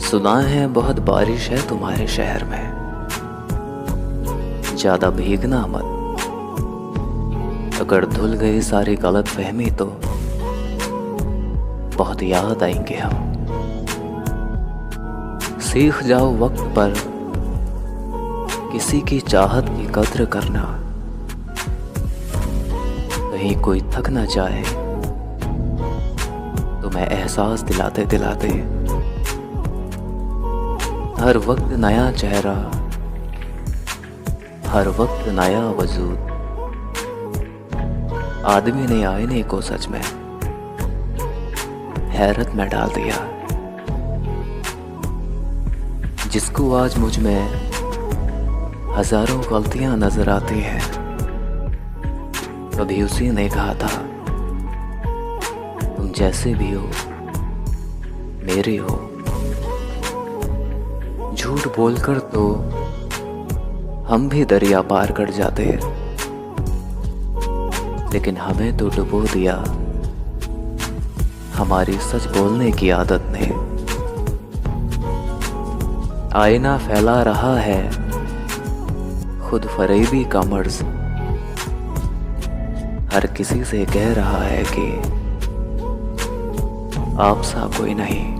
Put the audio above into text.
सुना है बहुत बारिश है तुम्हारे शहर में, ज्यादा भीगना मत। अगर धुल गई सारी गलत फहमी तो बहुत याद आएंगे हम। सीख जाओ वक्त पर किसी की चाहत की कद्र करना, कहीं कोई थक ना जाए तुम्हें एहसास दिलाते दिलाते। हर वक्त नया चेहरा, हर वक्त नया वजूद, आदमी ने आईने को सच में हैरत में डाल दिया। जिसको आज मुझ में हजारों गलतियां नजर आती हैं, कभी उसी ने कहा था तुम जैसे भी हो मेरे हो। झूठ बोलकर तो हम भी दरिया पार कर जाते हैं, लेकिन हमें तो डुबो दिया हमारी सच बोलने की आदत ने। आईना फैला रहा है खुद फरेबी का मर्ज, हर किसी से कह रहा है कि आप सा कोई नहीं।